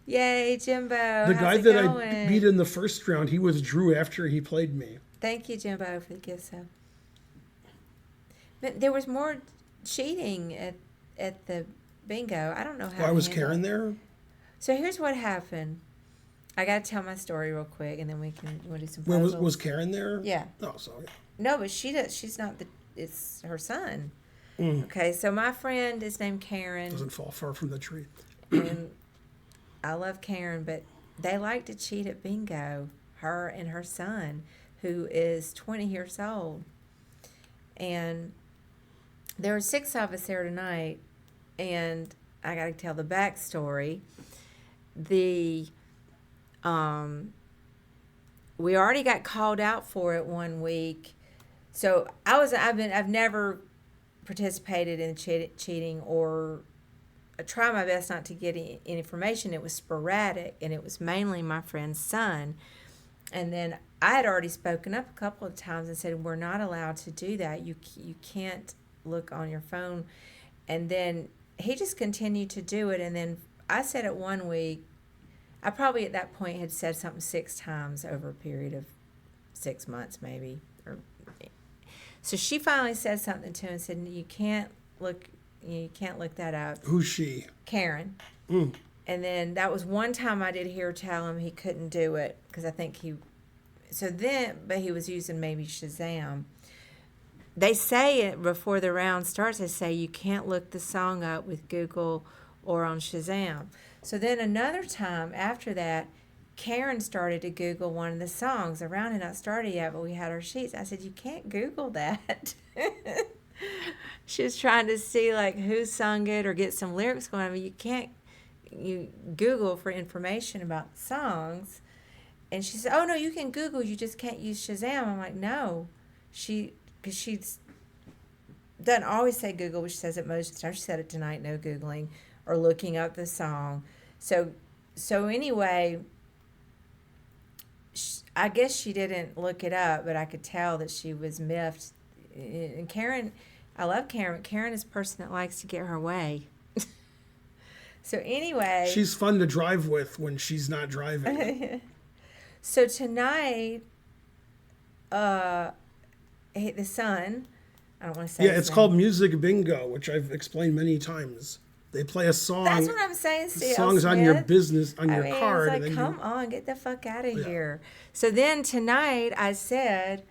Yay, Jimbo. The How's guy it that I beat going? in the first round, he withdrew after he played me. Thank you, Jimbo, for the gift sub. But there was more cheating at the bingo. I don't know how Why to was handle Karen it. there? So here's what happened. I got to tell my story real quick, and then we can you want to do some Where was puzzles. Karen there? Yeah. Oh, so yeah. No, but she does. She's not the. It's her son. Mm, Okay, so my friend is named Karen, doesn't fall far from the tree. and I love Karen, but they like to cheat at bingo. Her and her son, who is 20 years old, and there were six of us there tonight, and I got to tell the backstory. The we already got called out for it one week, so I've never participated in cheating or I try my best not to get any information. It was sporadic, and it was mainly my friend's son. And then I had already spoken up a couple of times and said, we're not allowed to do that. You can't look on your phone. And then he just continued to do it. And then I said it one week. I probably at that point had said something six times over a period of 6 months, maybe. So she finally said something to him and said, you can't look that up. Who's she? Karen. Mm. And then that was one time I did hear tell him he couldn't do it because I think but he was using maybe Shazam. They say it before the round starts, they say you can't look the song up with Google or on Shazam. So then another time after that, Karen started to Google one of the songs. The round had not started yet, but we had our sheets. I said, you can't Google that. She was trying to see like who sung it or get some lyrics going. I mean, you Google for information about the songs. And she said, oh, no, you can Google. You just can't use Shazam. I'm like, no. Because she doesn't always say Google, but she says it most of the time. She said it tonight, no Googling or looking up the song. So anyway, I guess she didn't look it up, but I could tell that she was miffed. And Karen, I love Karen. Karen is a person that likes to get her way. So anyway. She's fun to drive with when she's not driving. So tonight, the son, I don't want to say Yeah, his it's name. called Music Bingo, which I've explained many times. They play a song. That's what I'm saying, The C.L. song's on Smith. your business, on your I mean, card. it's and like, then come on, get the fuck out of Yeah. here. So then tonight, I said,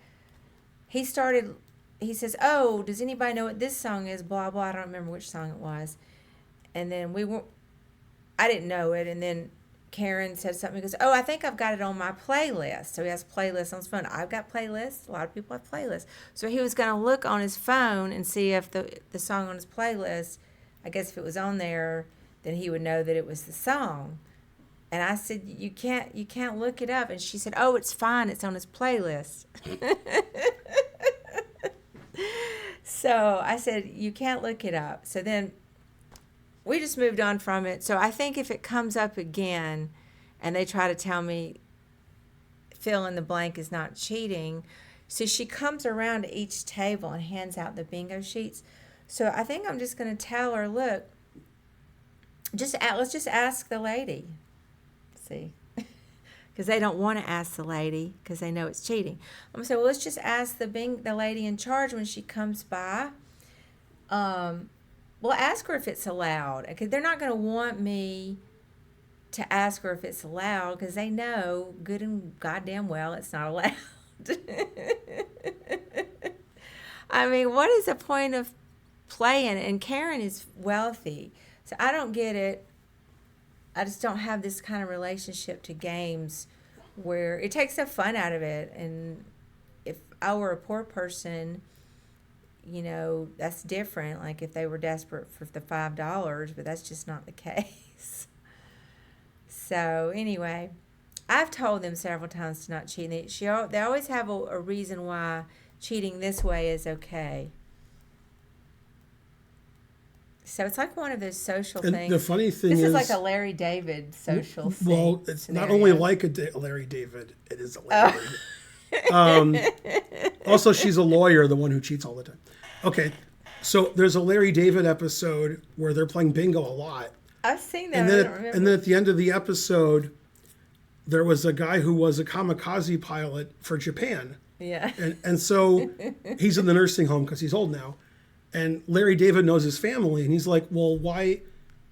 he says, oh, does anybody know what this song is? Blah, blah. I don't remember which song it was. And then I didn't know it. And then Karen said something. He goes, oh, I think I've got it on my playlist. So he has playlists on his phone. I've got playlists. A lot of people have playlists. So he was going to look on his phone and see if the song on his playlist, I guess if it was on there, then he would know that it was the song. And I said, you can't look it up. And she said, oh, it's fine. It's on his playlist. So I said, you can't look it up. So then we just moved on from it. So I think if it comes up again and they try to tell me fill in the blank is not cheating, so she comes around to each table and hands out the bingo sheets. So I think I'm just going to tell her, look, let's just ask the lady. See? Because they don't want to ask the lady because they know it's cheating. I'm going to say, well, let's just ask the lady in charge when she comes by. We'll ask her if it's allowed. Because they're not going to want me to ask her if it's allowed because they know good and goddamn well it's not allowed. I mean, what is the point of playing? And Karen is wealthy, so I don't get it. I just don't have this kind of relationship to games where it takes the fun out of it. And if I were a poor person, that's different. Like if they were desperate for the $5, but that's just not the case. So anyway, I've told them several times to not cheat. They always have a reason why cheating this way is okay. So it's like one of those social And things. the funny thing This is is like a Larry David social thing. Well, it's not scenario. only like a Larry David, it is a Larry David. Also, she's a lawyer, the one who cheats all the time. Okay, so there's a Larry David episode where they're playing bingo a lot. I've seen that. And I then, don't remember. and then at the end of the episode, there was a guy who was a kamikaze pilot for Japan. Yeah. And so he's in the nursing home because he's old now. And Larry David knows his family. And he's like, well, why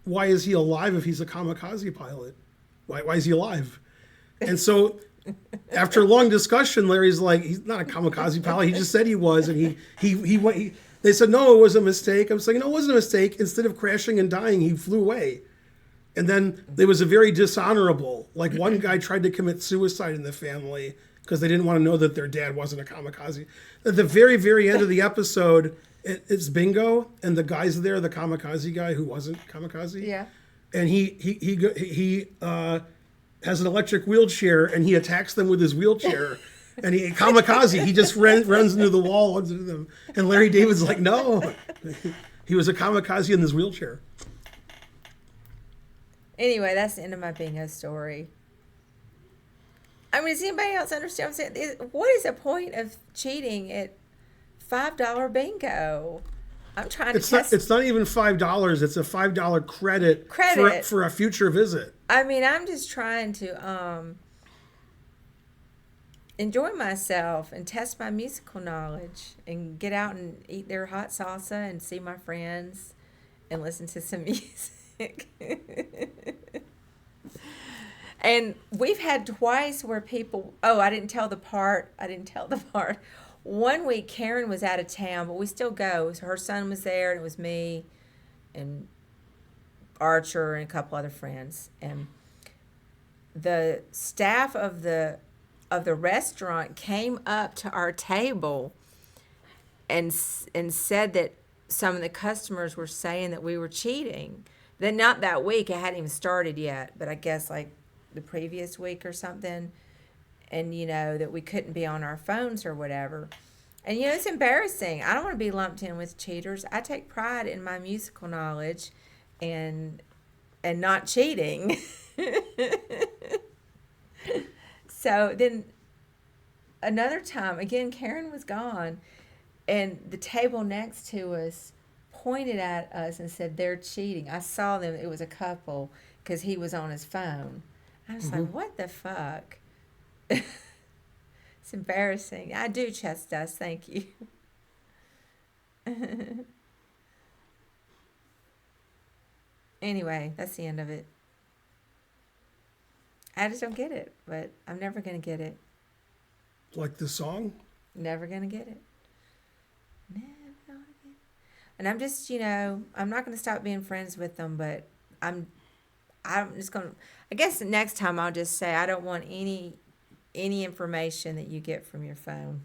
is he alive if he's a kamikaze pilot? Why is he alive? And so after a long discussion, Larry's like, he's not a kamikaze pilot. He just said he was. And he went, they said, no, it was a mistake. I was like, no, it wasn't a mistake. Instead of crashing and dying, he flew away. And then it was a very dishonorable. Like one guy tried to commit suicide in the family because they didn't want to know that their dad wasn't a kamikaze. At the very, very end of the episode, it's bingo, and the guy's there, the kamikaze guy who wasn't kamikaze. Yeah. And he has an electric wheelchair, and he attacks them with his wheelchair. And he kamikaze, he just runs into the wall, runs into them. And Larry David's like, no, he was a kamikaze in his wheelchair. Anyway, that's the end of my bingo story. I mean, does anybody else understand what I'm saying? What is the point of cheating at $5 bingo? I'm trying to test. It's not even $5. It's a $5 credit. For a future visit. I mean, I'm just trying to enjoy myself and test my musical knowledge and get out and eat their hot salsa and see my friends and listen to some music. And we've had twice where people, I didn't tell the part. One week Karen was out of town, but we still go. So her son was there, and it was me and Archer and a couple other friends. And the staff of the restaurant came up to our table and said that some of the customers were saying that we were cheating. Then not that week, it hadn't even started yet, but I guess like the previous week or something. And, that we couldn't be on our phones or whatever. And, it's embarrassing. I don't want to be lumped in with cheaters. I take pride in my musical knowledge and not cheating. So then another time, again, Karen was gone, and the table next to us pointed at us and said, they're cheating. I saw them. It was a couple because he was on his phone. I was like, what the fuck? It's embarrassing. I do chest dust. Thank you. Anyway, that's the end of it. I just don't get it, but I'm never going to get it. Like the song? Never going to get it. Never gonna get it. And I'm just, I'm not going to stop being friends with them, but I'm just going to, I guess the next time I'll just say I don't want any information that you get from your phone.